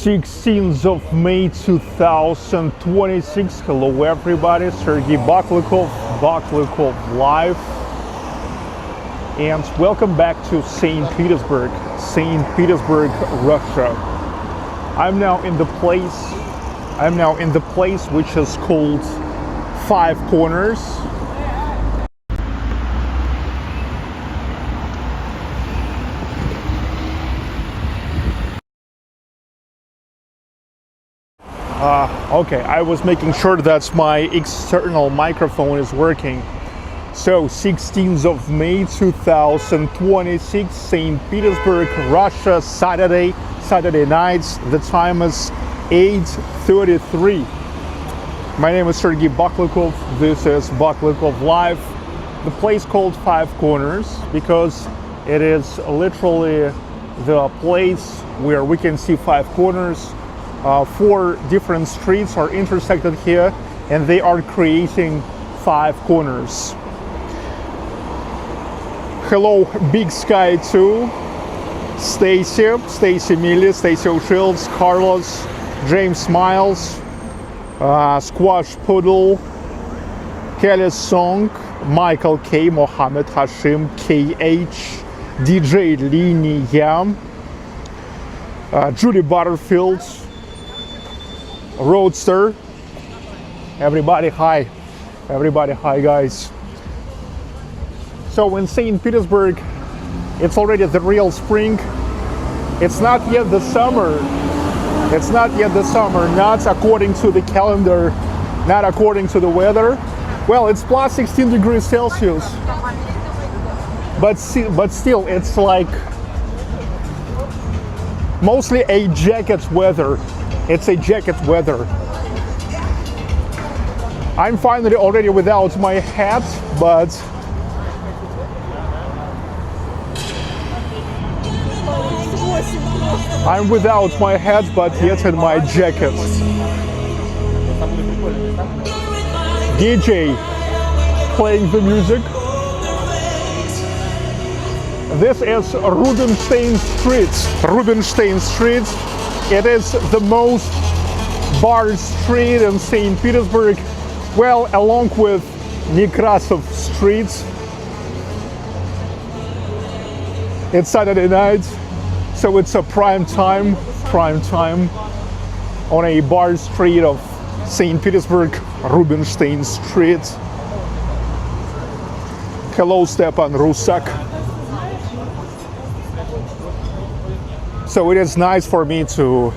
16th of May 2026. Hello everybody, Sergey Baklikov Live. And welcome back to St. Petersburg, Russia. I'm now in the place which is called Five Corners. Okay, I was making sure that my external microphone is working. So, 16th of May 2026, St. Petersburg, Russia, Saturday night. The time is 8:33. My name is Sergey Baklikov. This is Baklikov Live. The place called Five Corners because it is literally the place where we can see five corners. Four different streets are intersected here, and they are creating five corners. Hello, Big Sky 2, Stacy Millie, Stacy O'Shields, Carlos, James Miles, Squash Poodle, Kelly Song, Michael K, Mohammed Hashim, KH, DJ Linia, Julie Butterfield, Roadster. Everybody hi guys. So in St. Petersburg, it's already the real spring. It's not yet the summer, not according to the calendar, not according to the weather. Well, it's plus 16 degrees Celsius, but still it's like mostly a jacket weather. It's a jacket weather. I'm finally already without my hat, but I'm without my hat, but yet in my jacket. DJ playing the music. This is Rubenstein Street. It is the most barred street in St. Petersburg, well, along with Nekrasov Street. It's Saturday night, so it's a prime time on a bar street of St. Petersburg, Rubenstein Street. Hello, Stepan Rusak. So it is nice for me to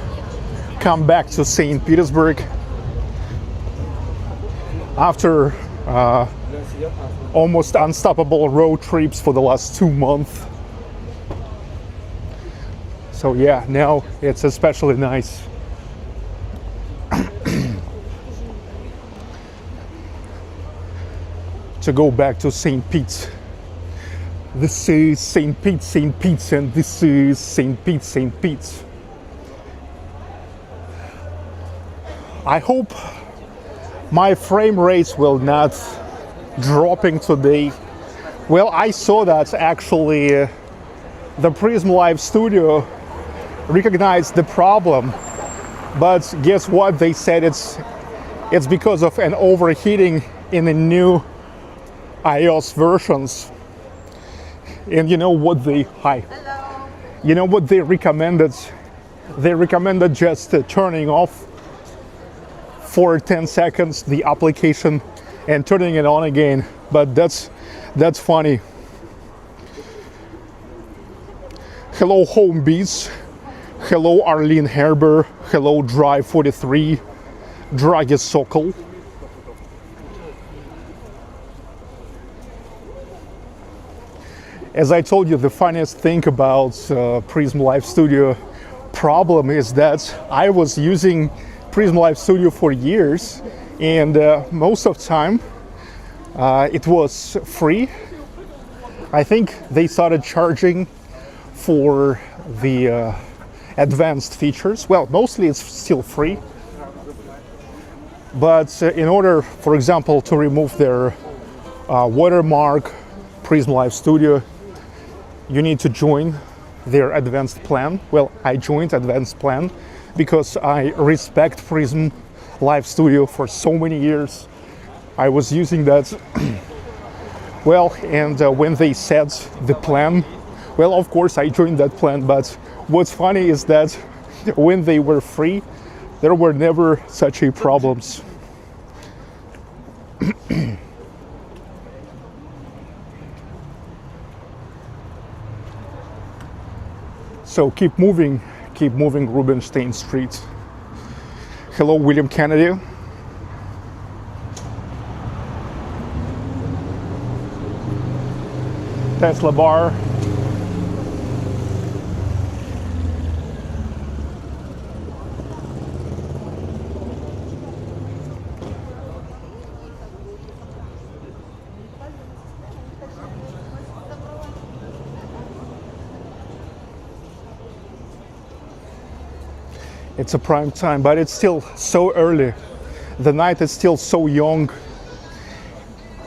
come back to St. Petersburg after almost unstoppable road trips for the last 2 months. So yeah, now it's especially nice. To go back to St. Pete. This is St. Pete, and this is St. Pete. I hope my frame rate will not dropping today. Well, I saw that actually the Prism Live Studio recognized the problem, but guess what? They said it's because of an overheating in the new iOS versions. And you know what they recommended? They recommended just turning off for 10 seconds the application and turning it on again. But that's funny. Hello, Home Beats. Hello, Arlene Herber. Hello, Drive 43. Dragi Sokol. As I told you, the funniest thing about Prism Live Studio problem is that I was using Prism Live Studio for years, and most of the time it was free. I think they started charging for the advanced features. Well, mostly it's still free, but in order, for example, to remove their watermark Prism Live Studio, you need to join their advanced plan. Well, I joined advanced plan because I respect Prism Live Studio for so many years. I was using that. Well, and when they set the plan, well, of course I joined that plan, but what's funny is that when they were free, there were never such a problems. So keep moving Rubenstein Street. Hello, William Kennedy. Tesla bar. It's a prime time, but it's still so early. The night is still so young.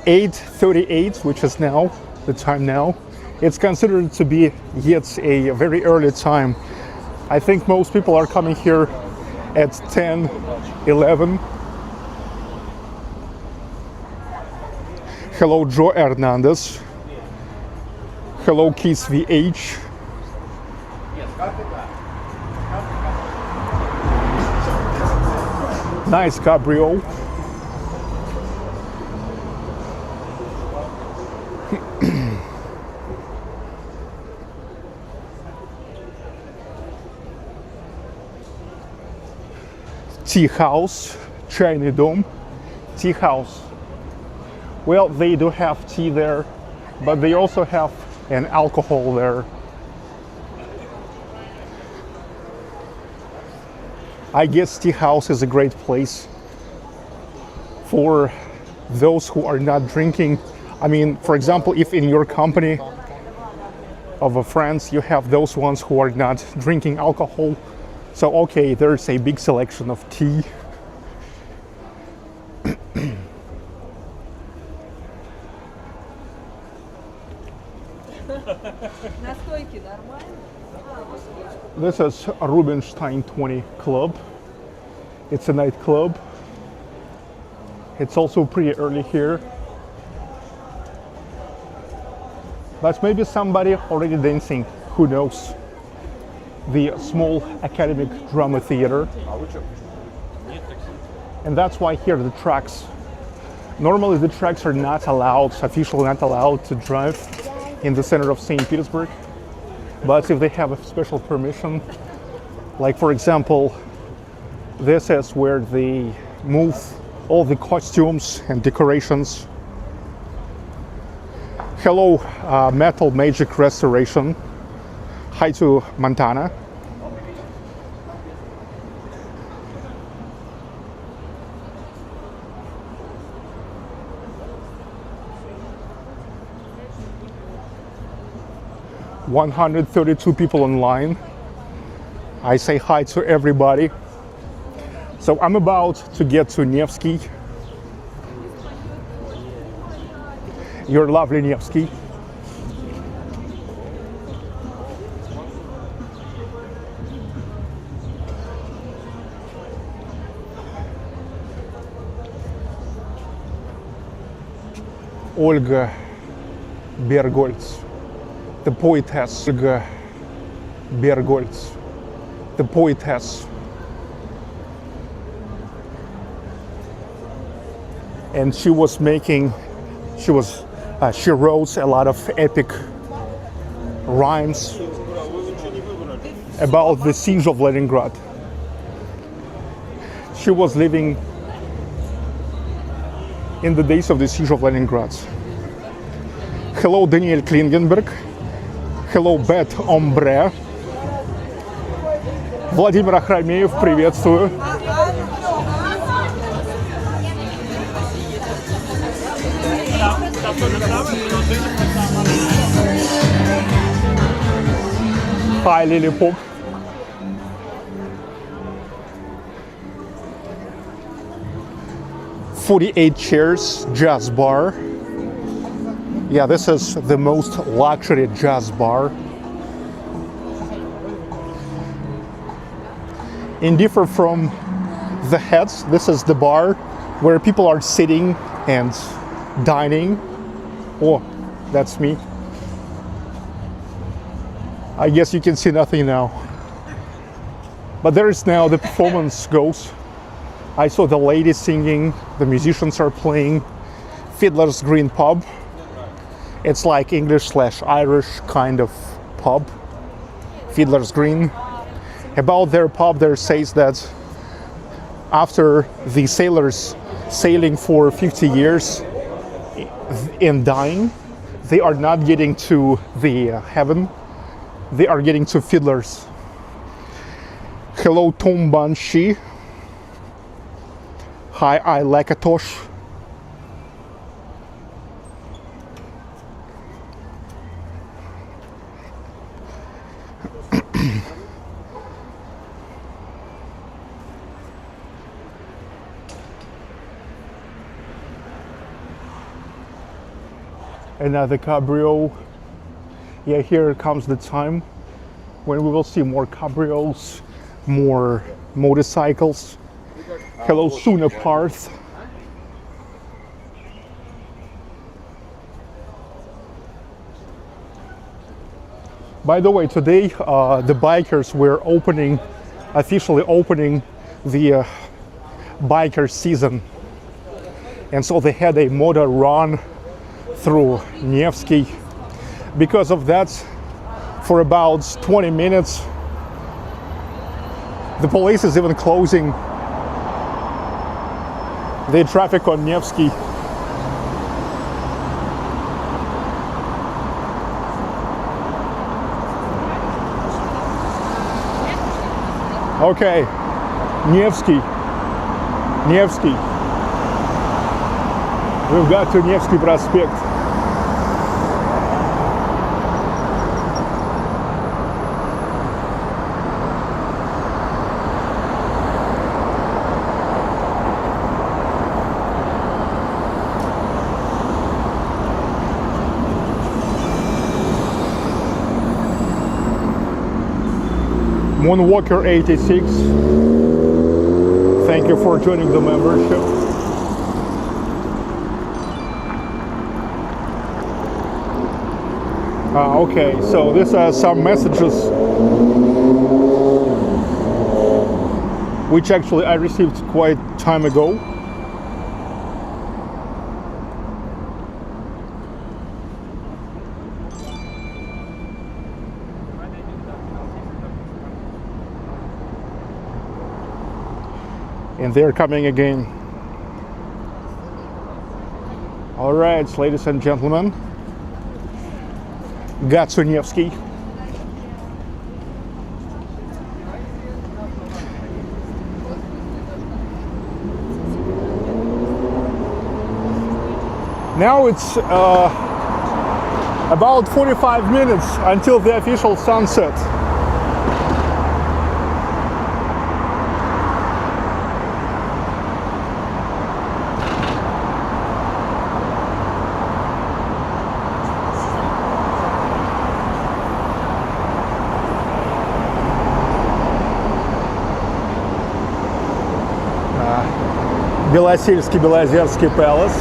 8:38, which is now, the time now. It's considered to be yet a very early time. I think most people are coming here at 10, 11. Hello, Joe Hernandez. Hello, Keith VH. Nice Cabrio. Tea house, China Dome, tea house. Well, they do have tea there, but they also have an alcohol there. I guess tea house is a great place for those who are not drinking. I mean, for example, if in your company of friends you have those ones who are not drinking alcohol, so okay, there's a big selection of tea. This is Rubenstein 20 Club. It's a nightclub. It's also pretty early here. But maybe somebody already dancing, who knows? The small academic drama theater. And that's why here the trucks. Normally the trucks are not allowed, officially not allowed to drive in the center of St. Petersburg. But if they have a special permission, like for example, this is where they move all the costumes and decorations. Hello, Metal Magic Restoration. Hi to Montana. $132 people online. I say hi to everybody. So I'm about to get to Nevsky. Your lovely Nevsky. Olga Bergholz, the poetess. Olga Bergholz, the poetess. And she was making, she wrote a lot of epic rhymes about the siege of Leningrad. She was living in the days of the siege of Leningrad. Hello, Daniel Klingenberg. Hello, Beth Ombre. Владимир Ахрамеев, приветствую. Hi, Lily Pop. "48 chairs jazz bar." Yeah, this is the most luxury jazz bar In different from the heads, this is the bar where people are sitting and dining. Oh, that's me. I guess you can see nothing now. But there is now the performance goes. I saw the ladies singing, the musicians are playing. Fiddler's Green pub. It's like English/Irish kind of pub. Fiddler's Green. About their pub, there says that after the sailors sailing for 50 years and dying, they are not getting to the heaven. They are getting to fiddlers. Hello, Tom Banshee. Hi, I Lakatosh. Another cabrio. Yeah, here comes the time when we will see more cabrios, more motorcycles. Hello, Suna Parth. By the way, today the bikers were officially opening the biker season. And so they had a motor run through Nevsky. Because of that, for about 20 minutes, the police is even closing the traffic on Nevsky. Okay, Nevsky. We've got to Nevsky Prospect. Moonwalker 86, thank you for joining the membership. Okay, so these are some messages which actually I received quite time ago. And they're coming again. All right, ladies and gentlemen, Nevsky. Now it's about 45 minutes until the official sunset. Белозерский Palace.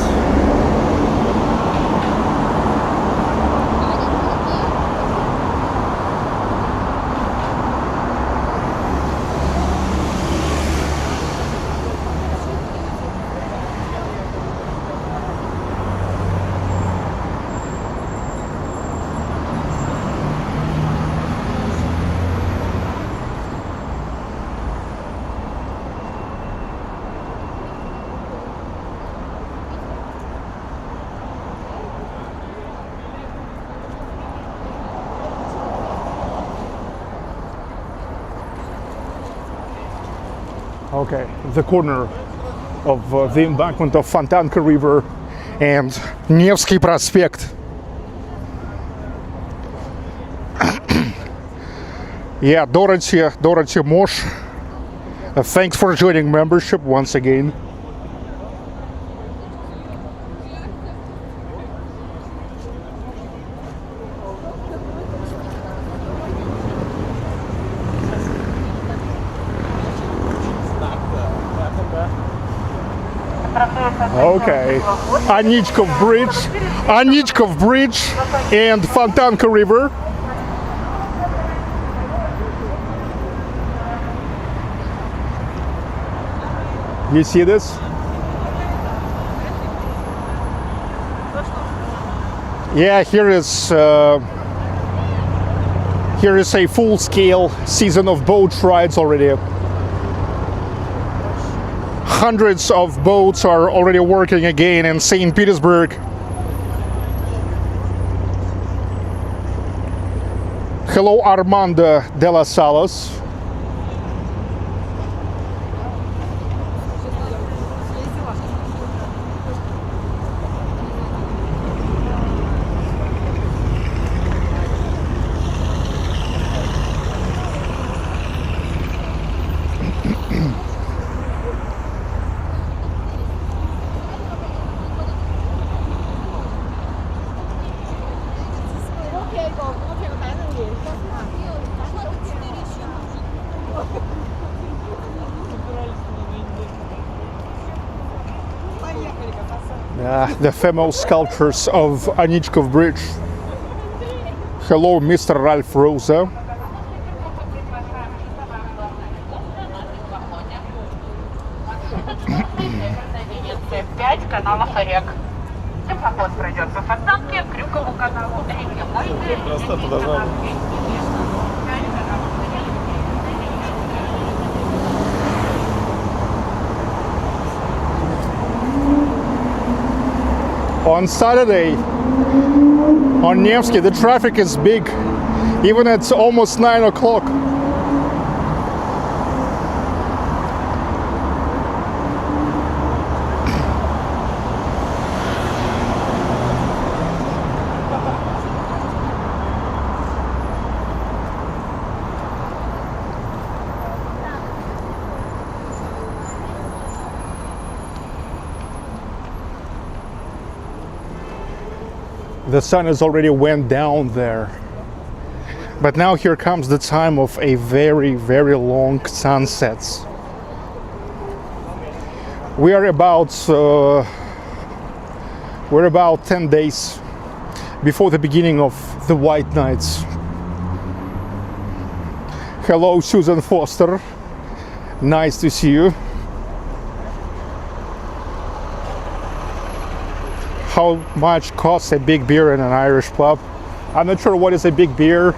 Okay, the corner of the embankment of Fontanka River and Nevsky Prospect. Yeah, Dorothy Mosh, thanks for joining membership once again. Okay. Anichkov Bridge and Fontanka River. You see this? Yeah, here is a full-scale season of boat rides already. Hundreds of boats are already working again in St. Petersburg. Hello, Armando de las Salas. The famous sculptures of Anichkov Bridge. Hello, Mr. Ralph Rosa. Канала Хорек. Теплоход пройдет по Фонтанке, Крюкову каналу, On Saturday, on Nevsky, the traffic is big, even at almost 9 o'clock. The sun has already went down there, but now here comes the time of a very, very long sunsets. We're about 10 days before the beginning of the white nights. Hello, Susan Foster. Nice to see you. How much costs a big beer in an Irish pub? I'm not sure what is a big beer.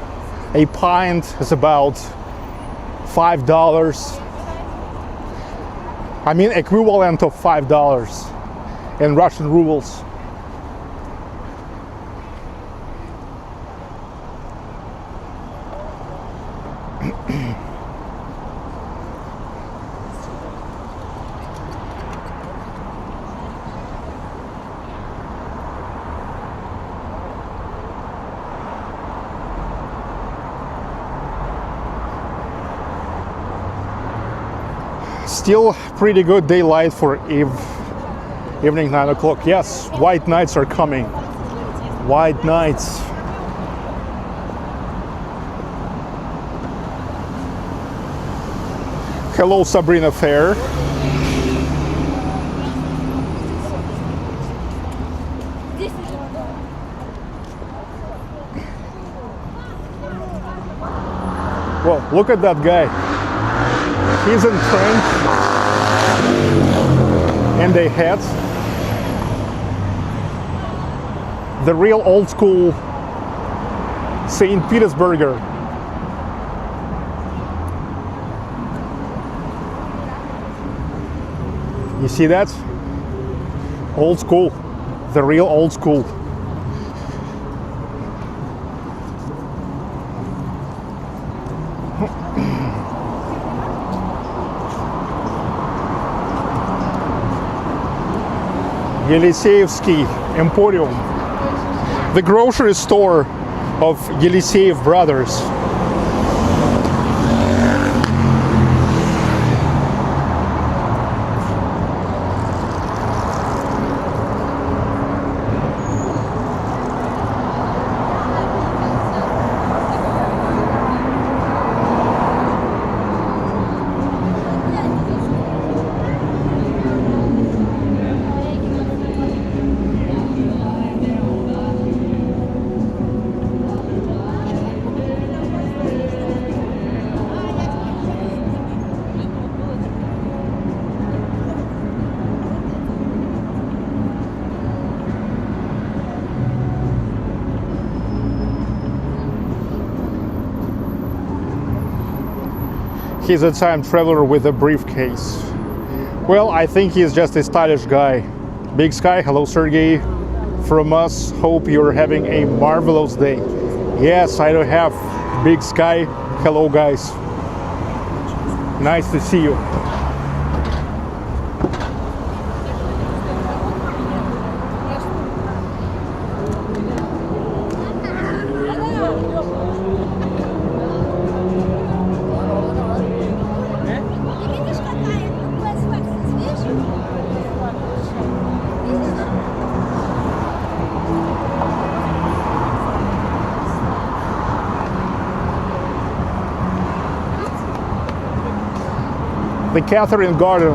A pint is about $5. I mean, equivalent of $5 in Russian rubles. Still pretty good daylight for evening 9 o'clock. Yes, white nights are coming. White nights. Hello, Sabrina Fair. Well, look at that guy. He's in trench and a hat. The real old school St. Petersburger. You see that? Old school. The real old school. Yeliseyevsky Emporium, the grocery store of Yeliseyev brothers. He's a time traveler with a briefcase. Well, I think he's just a stylish guy. Big Sky, hello Sergey. From us, hope you're having a marvelous day. Yes, I do have Big Sky. Hello guys. Nice to see you. The Catherine Garden.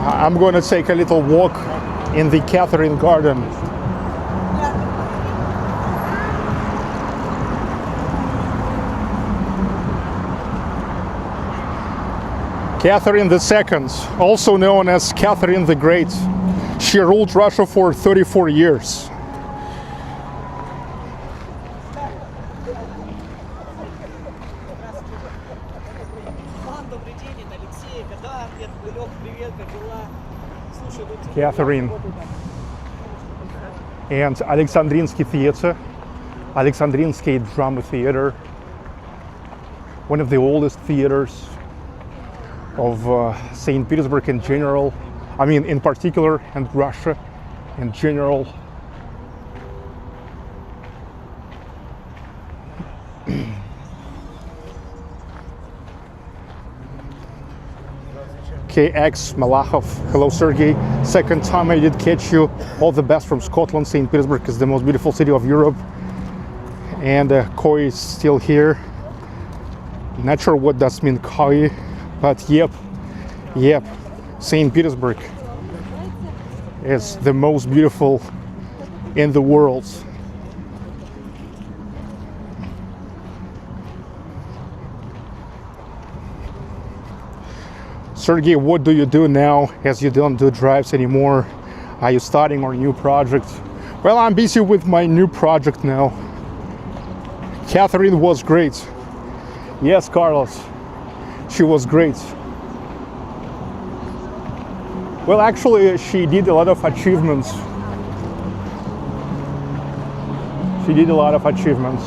I'm going to take a little walk in the Catherine Garden. Catherine II, also known as Catherine the Great. She ruled Russia for 34 years. Catherine. And Alexandrinsky Theater, Alexandrinsky Drama Theater, one of the oldest theaters of St. Petersburg in general, I mean in particular, and Russia in general. KX Malachov, hello Sergey. Second time I did catch you. All the best from Scotland. St. Petersburg is the most beautiful city of Europe. And Koi is still here. Not sure what does mean Koi, but yep. St. Petersburg is the most beautiful in the world. Sergey, what do you do now as you don't do drives anymore? Are you starting a new project? Well, I'm busy with my new project now. Catherine was great. Yes, Carlos, she was great. Well, actually, she did a lot of achievements. She did a lot of achievements.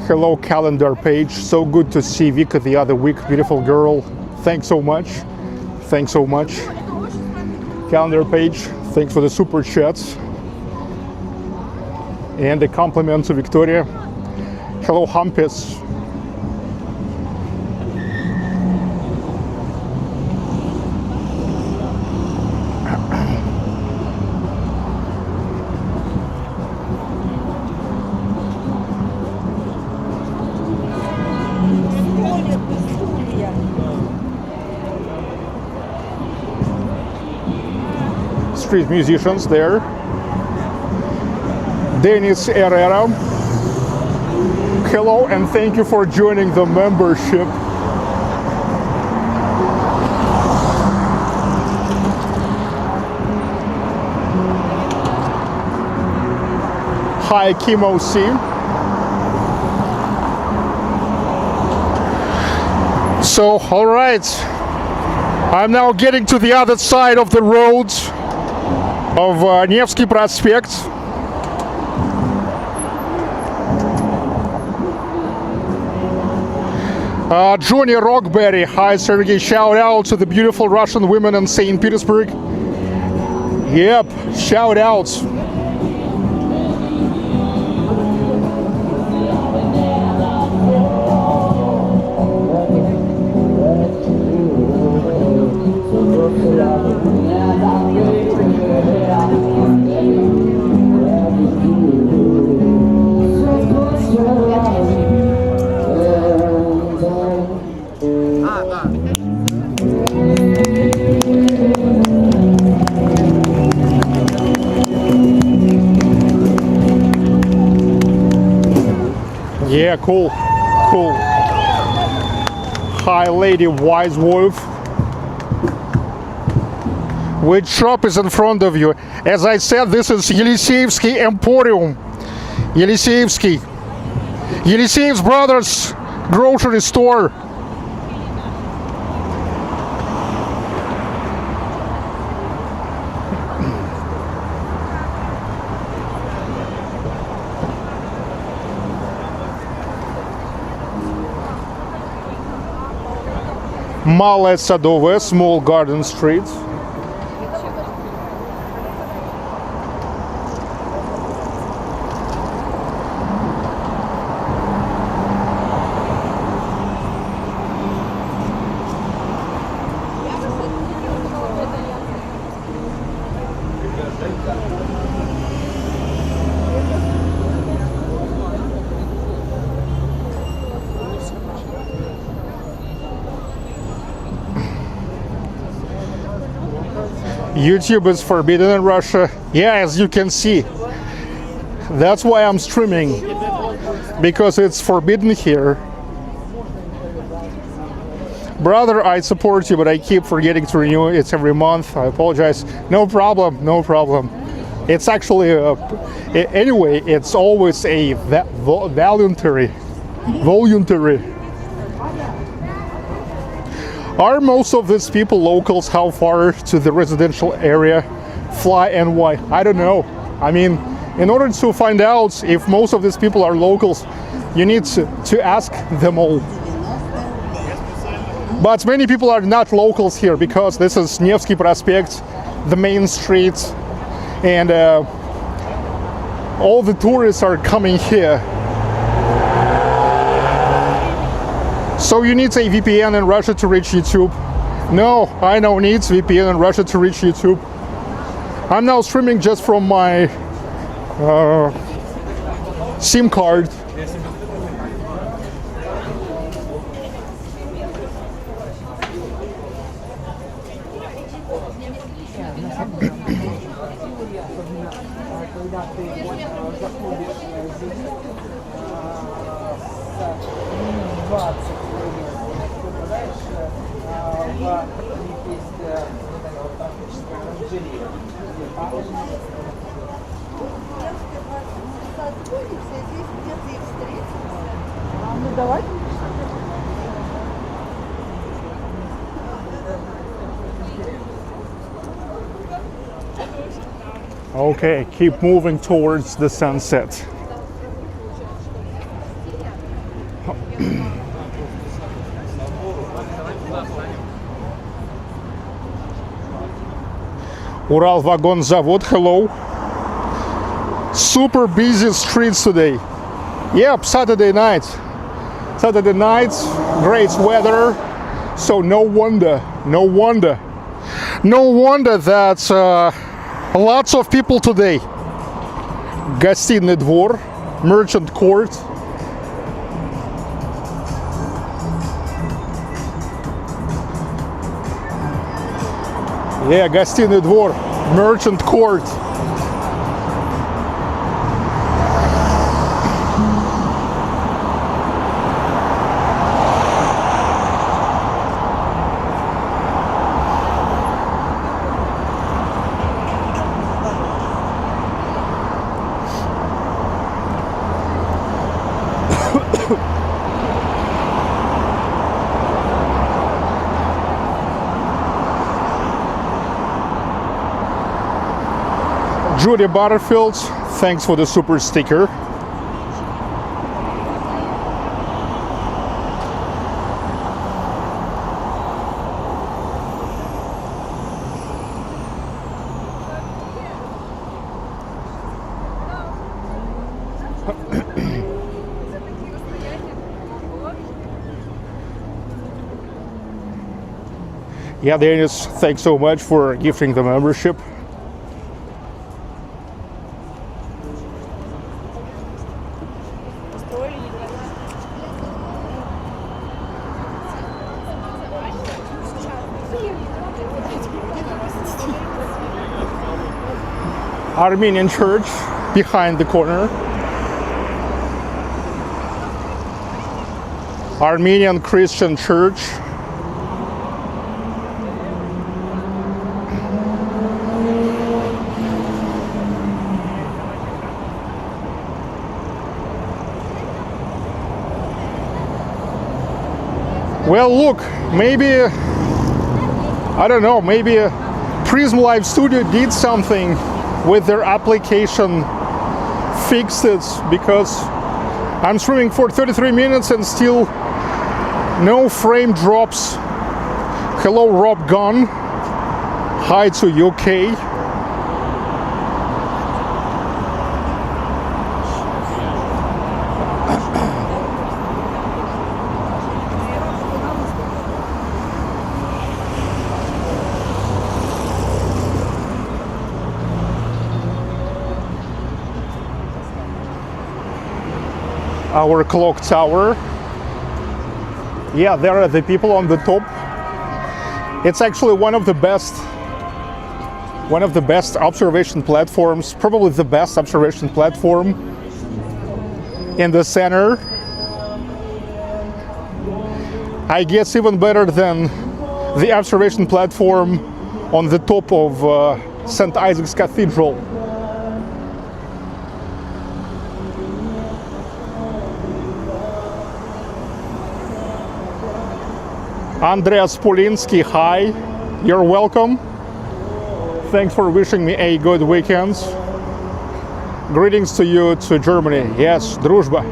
Hello calendar page, so good to see Vika the other week, beautiful girl. Thanks so much. Thanks so much. Calendar page, thanks for the super chats. And a compliment to Victoria. Hello Hampus. Street musicians there. Dennis Herrera. Hello and thank you for joining the membership. Hi Kimo C. So, all right, I'm now getting to the other side of the road of Nevsky Prospect. Johnny Rockberry, hi Sergey, shout out to the beautiful Russian women in St. Petersburg. Yep, shout out. Yeah, cool. Cool. Hi, Lady Wise Wolf. Which shop is in front of you? As I said, this is Yeliseevsky Emporium. Yeliseevsky. Yeliseev's Brothers grocery store. Malé Sadové, small garden street. YouTube is forbidden in Russia. Yeah, as you can see. That's why I'm streaming. Because it's forbidden here. Brother, I support you, but I keep forgetting to renew it. It's every month. I apologize. No problem, no problem. It's actually, anyway, it's always a voluntary. Are most of these people locals? How far to the residential area fly and why? I don't know. I mean, in order to find out if most of these people are locals, you need to ask them all. But many people are not locals here because this is Nevsky Prospect, the main street, and all the tourists are coming here. So you need a VPN in Russia to reach YouTube. No, I don't need VPN in Russia to reach YouTube. I'm now streaming just from my SIM card. Okay, keep moving towards the sunset. Ural Vagon Zavod, hello. Super busy streets today. Yep, Saturday night. Saturday night, great weather. So no wonder that lots of people today. Гостиный двор, merchant court. Yeah, гостиный двор, merchant court. Judy Butterfield, thanks for the super sticker. Yeah, Dennis, thanks so much for gifting the membership. Armenian church behind the corner. Armenian Christian church. Well, look, maybe, I don't know, maybe Prism Live Studio did something with their application, fixed it, because I'm streaming for 33 minutes and still no frame drops. Hello, Rob Gunn. Hi to UK. Our clock tower. Yeah, there are the people on the top. It's actually one of the best observation platforms, probably the best observation platform in the center. I guess even better than the observation platform on the top of St. Isaac's Cathedral. Andreas Polinsky, hi, you're welcome. Thanks for wishing me a good weekend. Greetings to you to Germany. Yes, дружба.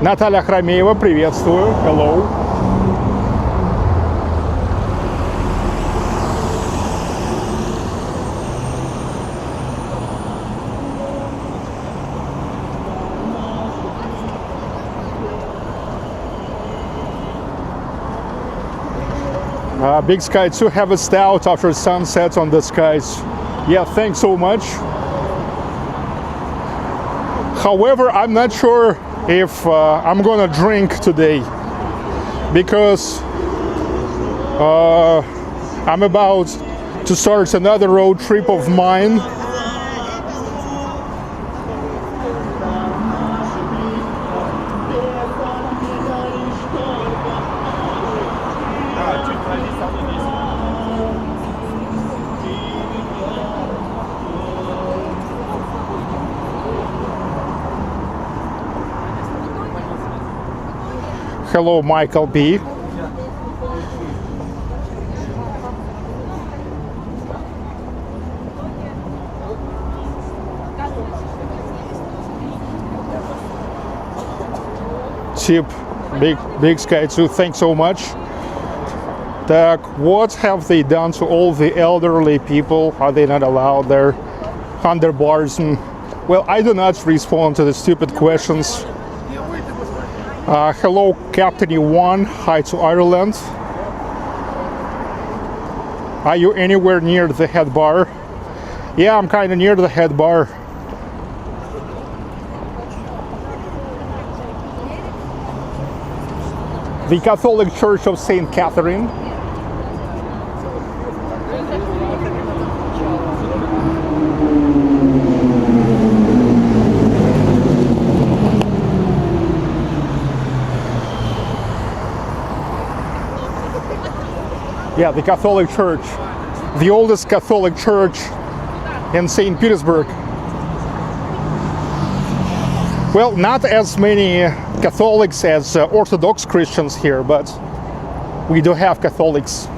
Наталья Хромеева, приветствую. Hello. Big Sky 2 have a stout after sunset on the skies. Yeah, thanks so much. However, I'm not sure if I'm gonna drink today, because I'm about to start another road trip of mine. Hello, Michael B. Tip, Big Sky 2, thanks so much. Так, what have they done to all the elderly people? Are they not allowed there under bars? And, well, I do not respond to the stupid questions. Hello, Captain E1. Hi to Ireland. Are you anywhere near the head bar? Yeah, I'm kind of near the head bar. The Catholic Church of St. Catherine. Yeah, the Catholic Church, the oldest Catholic church in St. Petersburg. Well, not as many Catholics as Orthodox Christians here, but we do have Catholics.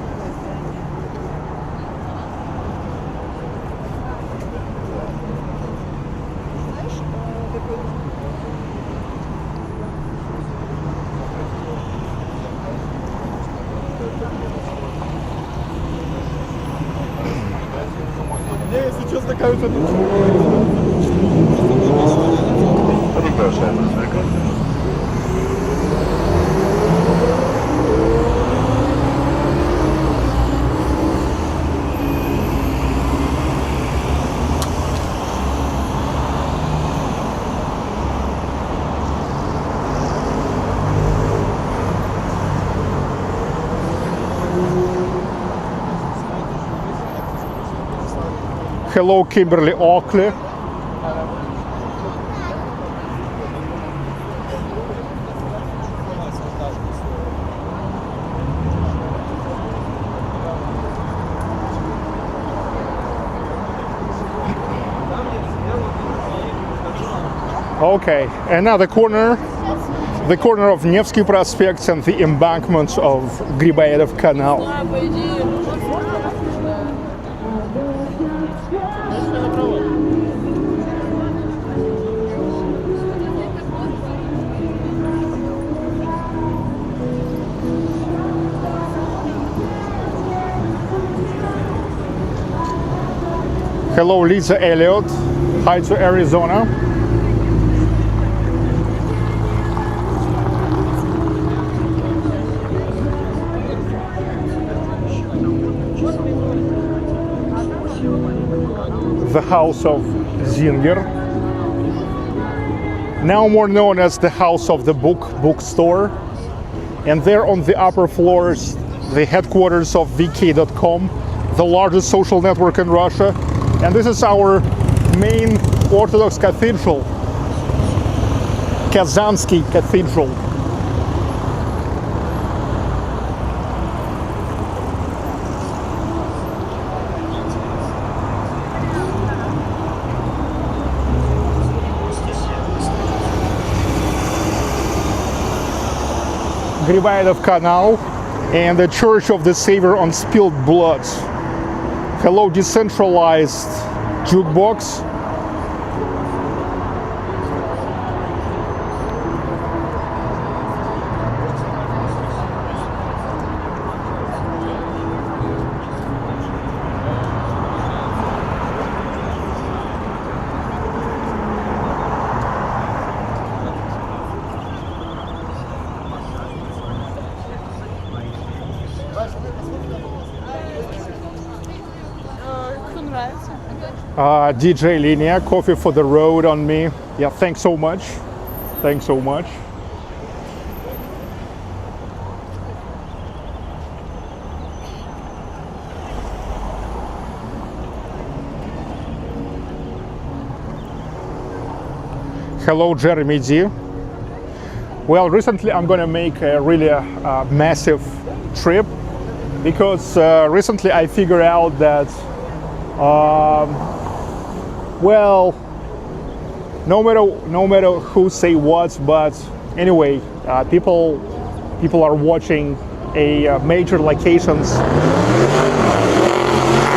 Hello, Kimberly Oakley. Okay, another corner. The corner of Nevsky Prospect and the embankment of Грибоедов Canal. Hello, Lisa Elliott. Hi to Arizona. The house of Zinger, now more known as the house of the bookstore, and there on the upper floors the headquarters of VK.com, the largest social network in Russia, and this is our main Orthodox cathedral, Kazansky Cathedral. Грибоедов Canal and the Church of the Savior on Spilled Blood. Hello, decentralized jukebox. DJ Linia, coffee for the road on me. Yeah, thanks so much. Thanks so much. Hello, Jeremy D. Well, recently I'm gonna make a really massive trip because recently I figured out that well, no matter who say what, but anyway, people are watching major locations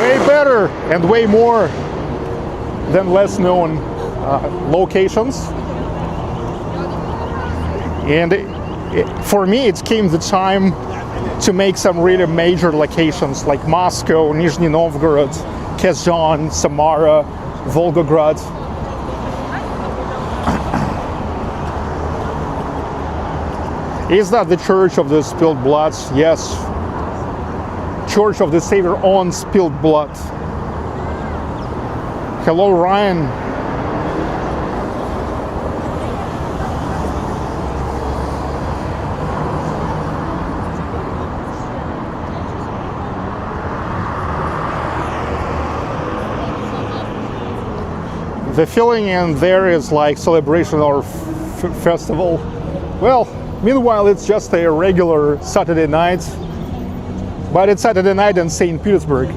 way better and way more than less known locations. And for me, it came the time to make some really major locations like Moscow, Nizhny Novgorod, Kazan, Samara, Volgograd. Is that the Church of the Spilled Blood? Yes. Church of the Savior on Spilled Blood. Hello, Ryan. The feeling in there is like celebration or festival. Well, meanwhile, it's just a regular Saturday night, but it's Saturday night in St. Petersburg.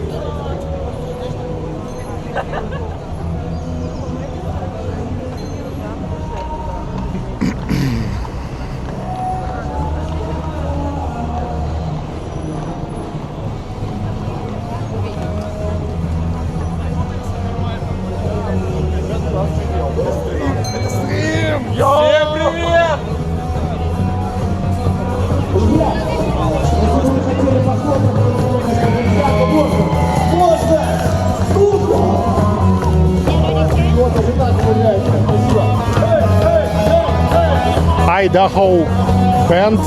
Idaho band.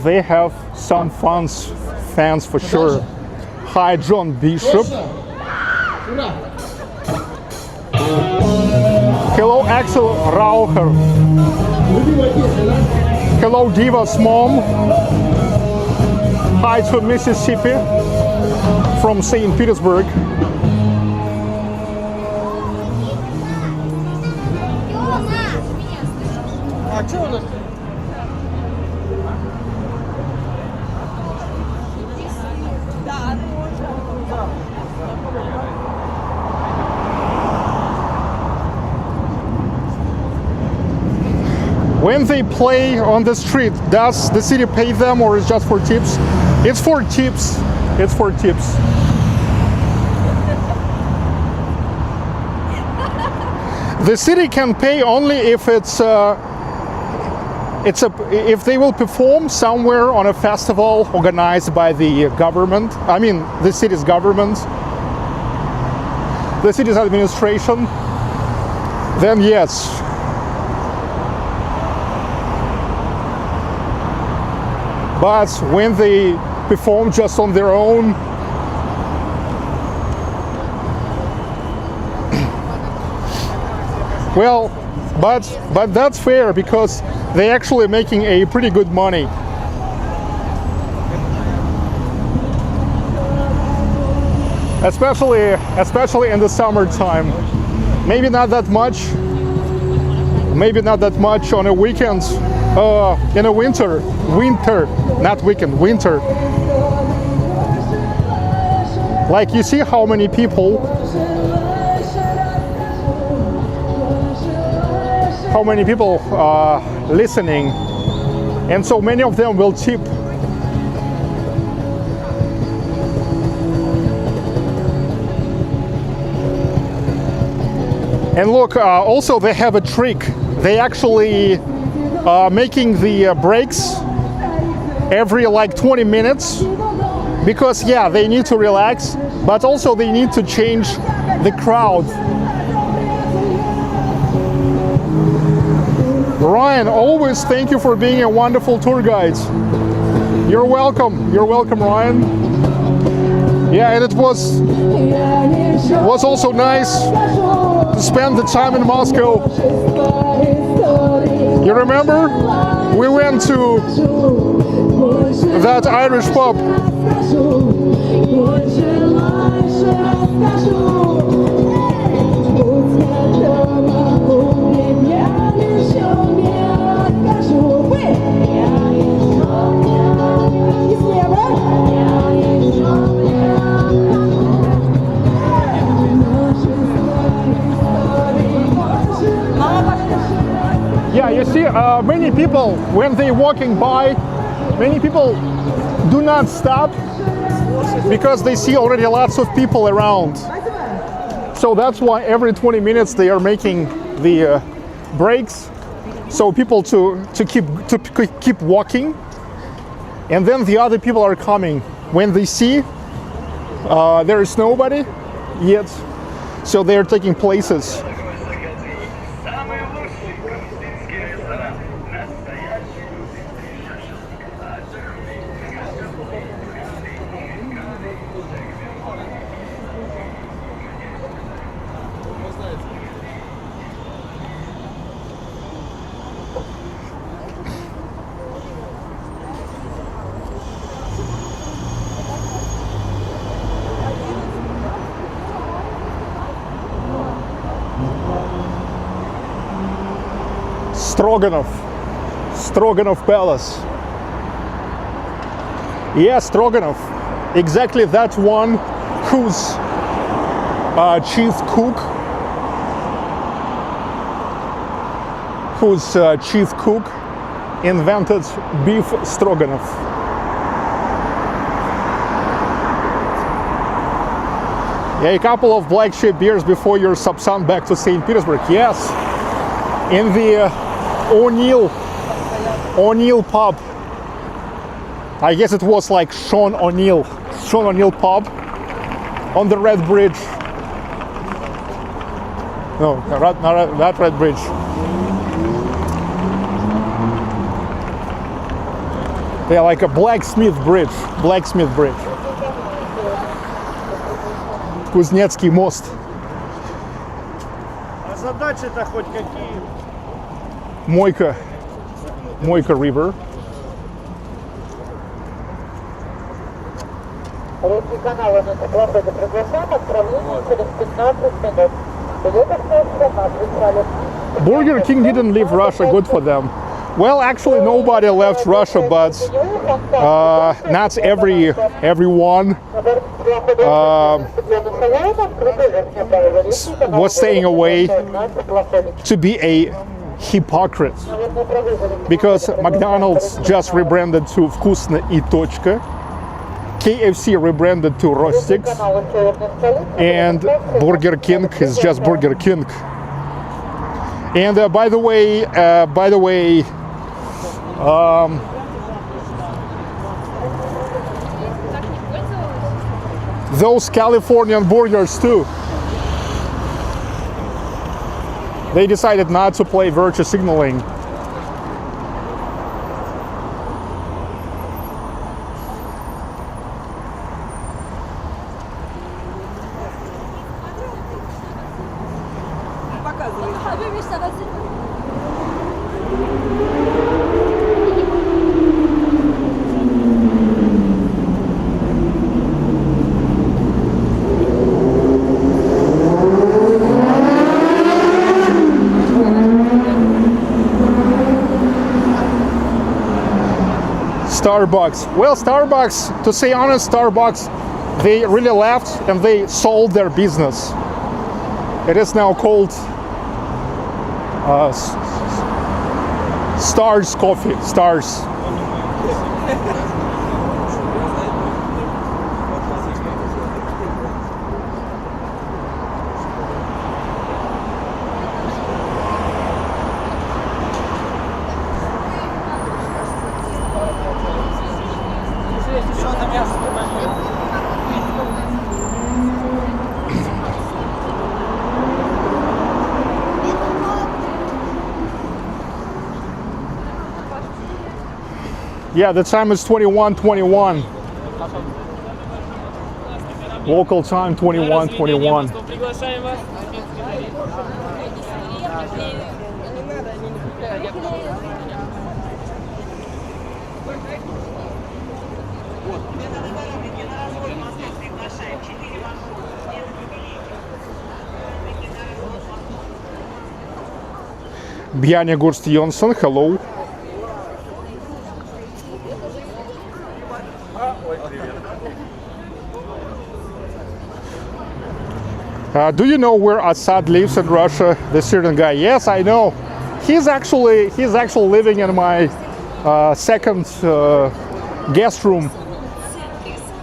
they have some fans for sure. Hi, John Bishop. Hello, Axel Raucher. Hello, Diva's mom. Hi to Mississippi from St. Petersburg. When they play on the street, does the city pay them or is it just for tips? It's for tips. It's for tips. The city can pay only if if they will perform somewhere on a festival organized by the government. I mean, the city's government, the city's administration. Then yes. But when they perform just on their own, well, but that's fair because they're actually making a pretty good money. Especially in the summertime. Maybe not that much. Maybe not that much on a weekend. In a winter, not weekend, winter. Like you see how many people listening, and so many of them will tip. And look, also they have a trick. They actually making the breaks every like 20 minutes because yeah, they need to relax, but also they need to change the crowd. Ryan, always thank you for being a wonderful tour guide. You're welcome, Ryan. Yeah, and it was also nice to spend the time in Moscow. You remember? We went to that Irish pub. Yeah, you see, many people, when they're walking by, many people do not stop because they see already lots of people around. So that's why every 20 minutes they are making the breaks, so people to keep walking, and then the other people are coming when they see there is nobody yet, so they are taking places. Stroganov Palace. Yeah, Stroganov. Exactly that one whose chief cook invented beef stroganoff. Yeah, a couple of black sheep beers before your subson back to St. Petersburg. Yes, in the O'Neill pub. I guess it was like Sean O'Neill pub on the Red Bridge. No, not Red Bridge. They're like a blacksmith bridge. Кузнецкий мост. А задачи-то хоть какие? Мойка River. Русский канал на теплоходе приглашаем, отправление через 15 минут. Билетов на причале. Burger King didn't leave Russia, good for them. Well, actually nobody left Russia, but not everyone was staying away to be a hypocrite. Because McDonald's just rebranded to Вкусно и точка. KFC rebranded to Rostix, and Burger King is just Burger King. And by the way, those Californian burgers too. They decided not to play virtue signaling. Starbucks. Well, Starbucks, to say honest, Starbucks, they really left and they sold their business. It is now called Stars Coffee. Stars. Yeah, the time is 21:21. Local time 21:21. Bjarne Gurst Jonsson, hello. Do you know where Assad lives in Russia? The Syrian guy. Yes, I know. He's actually living in my second guest room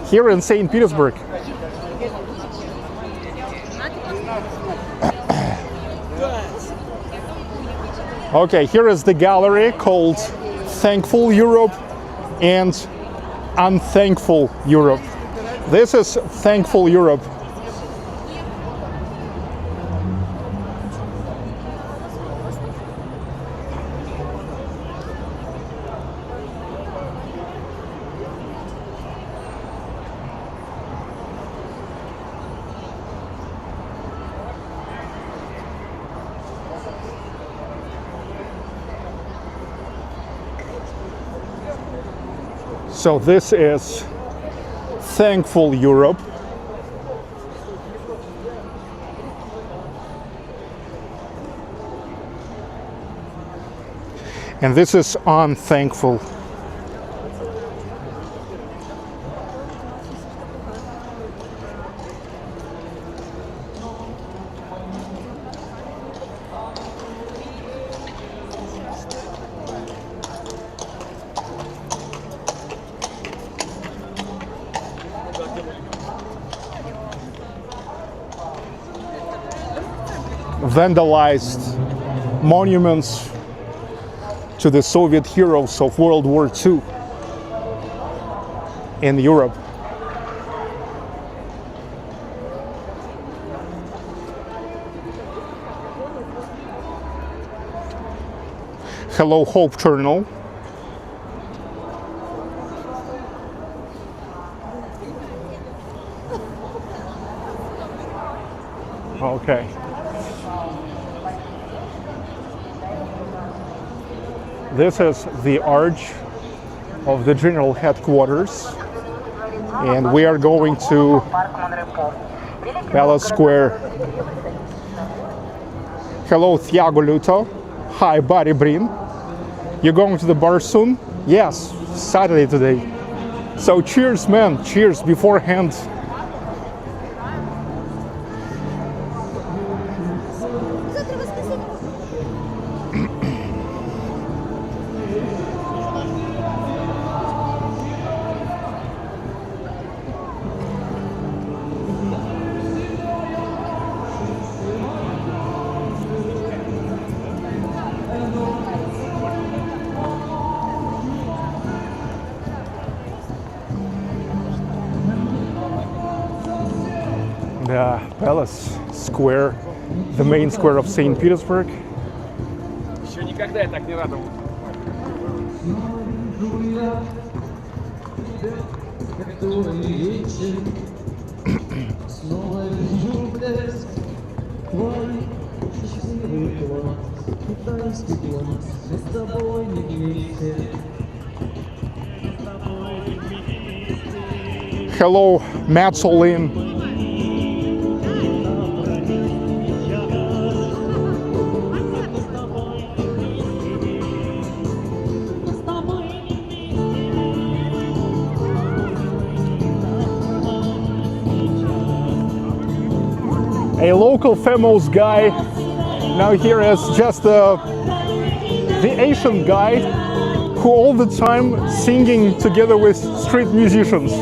here in St. Petersburg. Okay, here is the gallery called Thankful Europe and Unthankful Europe. This is Thankful Europe. So this is Thankful Europe. And this is Unthankful. Vandalized monuments to the Soviet heroes of World War II in Europe. Hello, Hope Journal. Okay. This is the arch of the general headquarters, and we are going to Palace Square. Hello, Thiago Luto. Hi, Barry Brin. You're going to the bar soon? Yes, Saturday today. So cheers, man. Cheers beforehand. The Palace Square, the main square of St. Petersburg. Еще никогда я так не радовался. Hello, Matzolin. A local famous guy. Now here is just the Asian guy who all the time singing together with street musicians.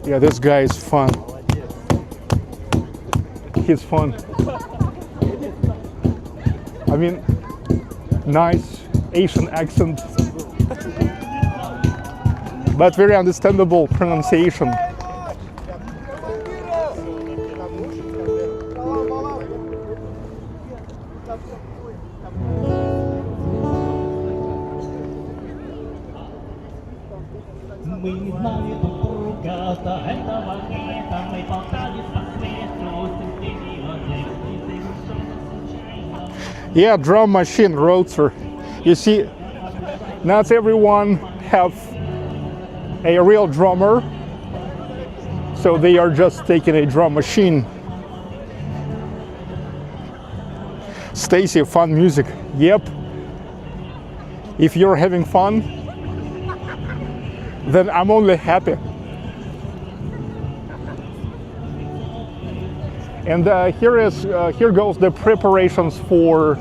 Yeah, this guy is fun. He's fun. I mean, nice Asian accent, but very understandable pronunciation. Yeah, drum machine, roadster. You see, not everyone have a real drummer, so they are just taking a drum machine. Stacy, fun music. Yep. If you're having fun, then I'm only happy. And here goes the preparations for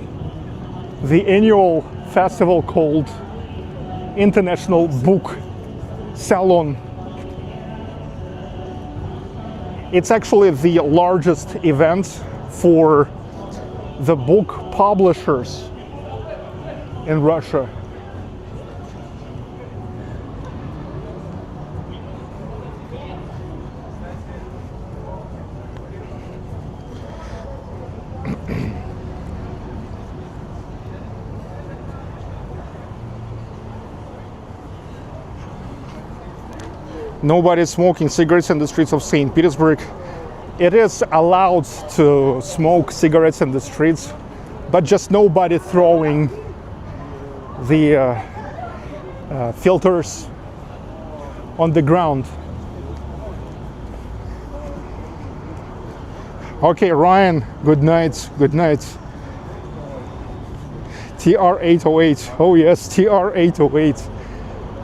the annual festival called International Book Salon. It's actually the largest event for the book publishers in Russia. Nobody smoking cigarettes in the streets of St. Petersburg. It is allowed to smoke cigarettes in the streets, but just nobody throwing the filters on the ground. Okay, Ryan, good night, good night. TR-808, oh yes, TR-808.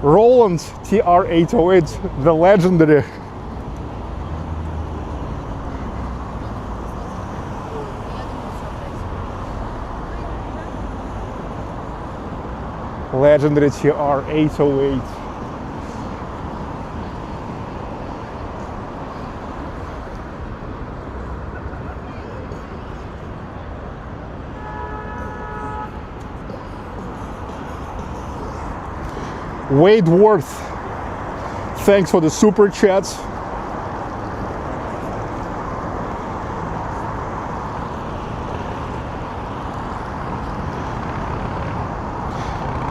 Roland TR-808, the legendary. Legendary TR-808. Wade Worth, thanks for the super chats.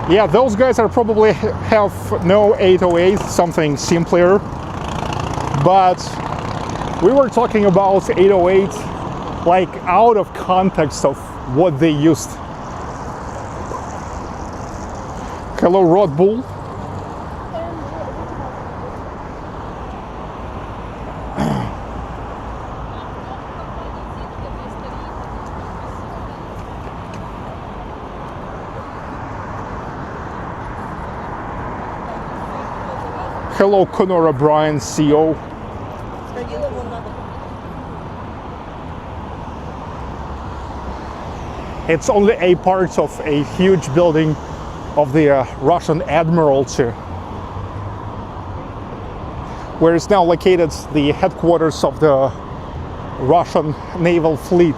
Yeah, those guys are probably have no 808, something simpler. But we were talking about 808 like out of context of what they used. Hello, Red Bull. Hello, Conor O'Brien, CEO. It's only a part of a huge building of the Russian Admiralty, where is now located the headquarters of the Russian naval fleet.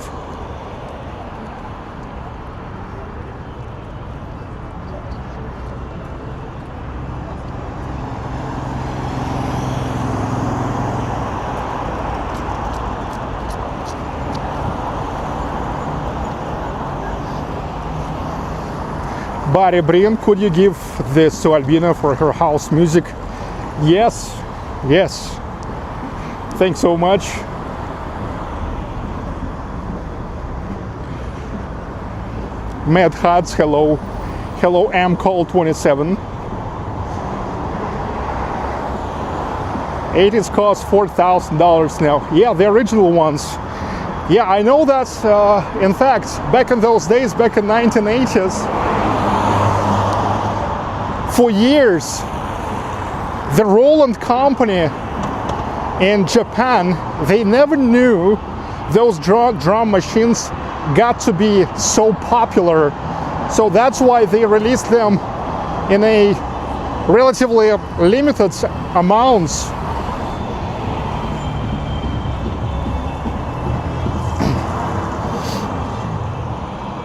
Barry Brin, could you give this to Albina for her house music? Yes, yes. Thanks so much. Mad Hats, hello. Hello, MCall27. 80s cost $4,000 now. Yeah, the original ones. Yeah, I know that, in fact, back in those days, back in 1980s, for years, the Roland company in Japan, they never knew those drum machines got to be so popular. So that's why they released them in a relatively limited amounts.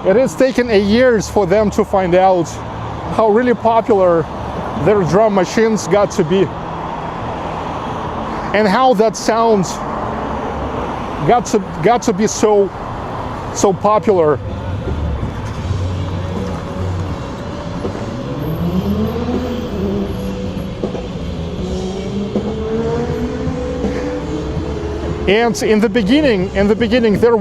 It has taken years for them to find out how really popular their drum machines got to be, and how that sound got to be so popular. And in the beginning there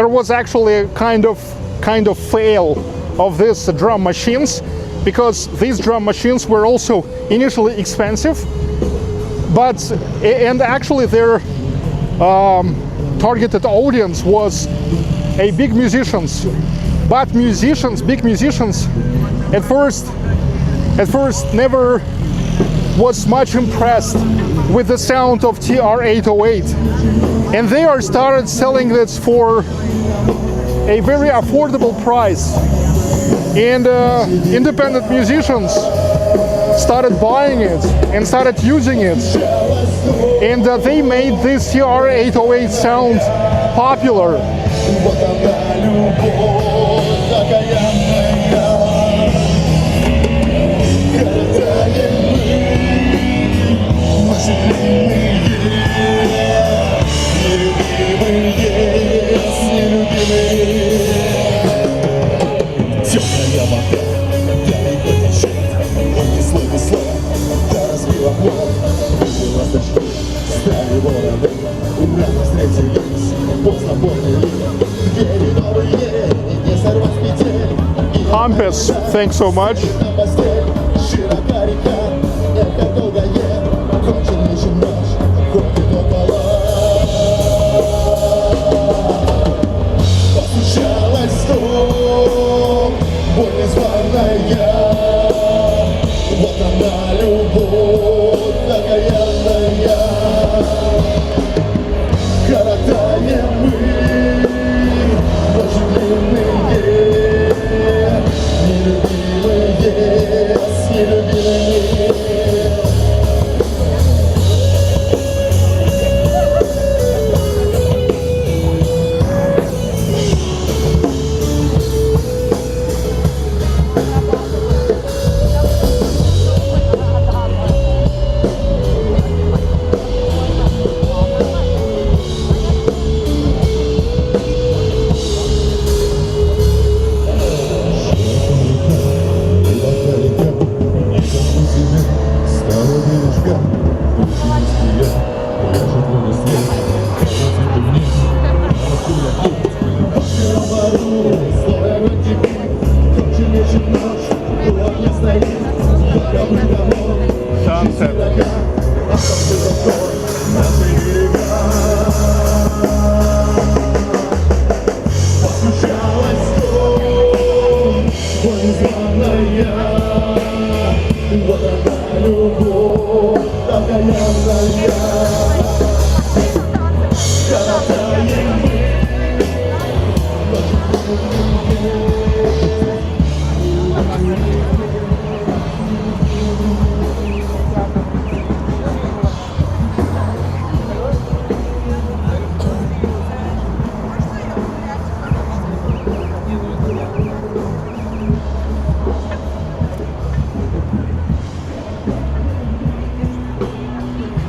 was actually a kind of fail of these drum machines, because these drum machines were also initially expensive, and actually their targeted audience was big musicians. But big musicians, at first never was much impressed with the sound of TR-808, and they started selling this for a very affordable price. And independent musicians started buying it and started using it, and they made this TR-808 sound popular. Hampus, thanks so much. Нелюбимые, нелюбимые.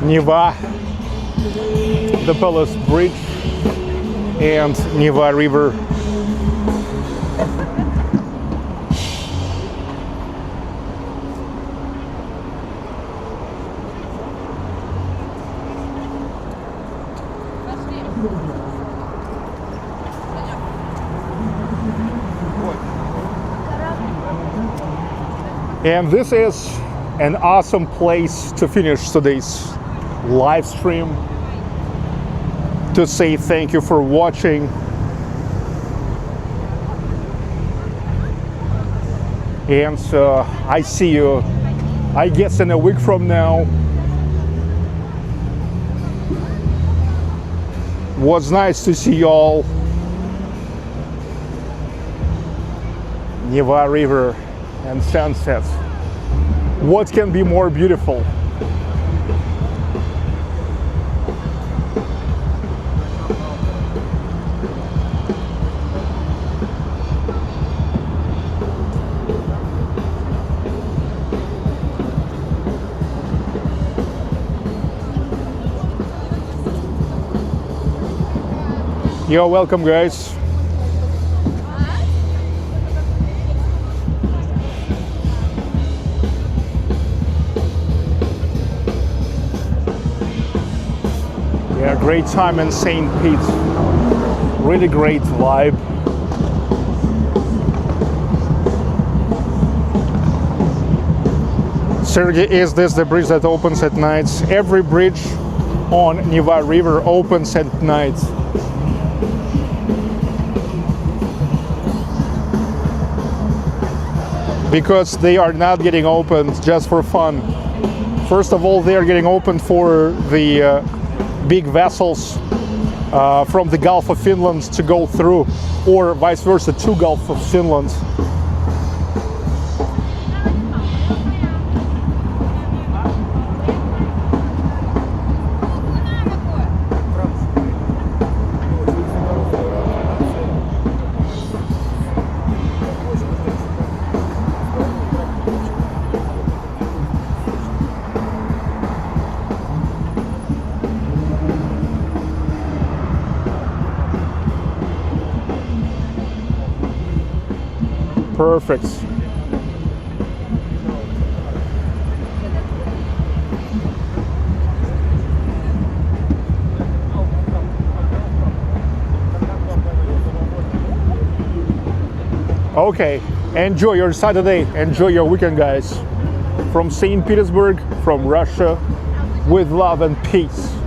Neva, the Palace Bridge, and Neva River. And this is an awesome place to finish today's live stream, to say thank you for watching. And I see you, I guess, in a week from now. Was nice to see y'all. Neva River and sunsets. What can be more beautiful? You're welcome, guys. Yeah, great time in St. Pete. Really great vibe. Sergey, is this the bridge that opens at night? Every bridge on Neva River opens at night. Because they are not getting opened just for fun. First of all, they are getting opened for the big vessels from the Gulf of Finland to go through, or vice versa, to Gulf of Finland. Perfect. Okay, enjoy your Saturday, enjoy your weekend, guys. From St. Petersburg, from Russia, with love and peace.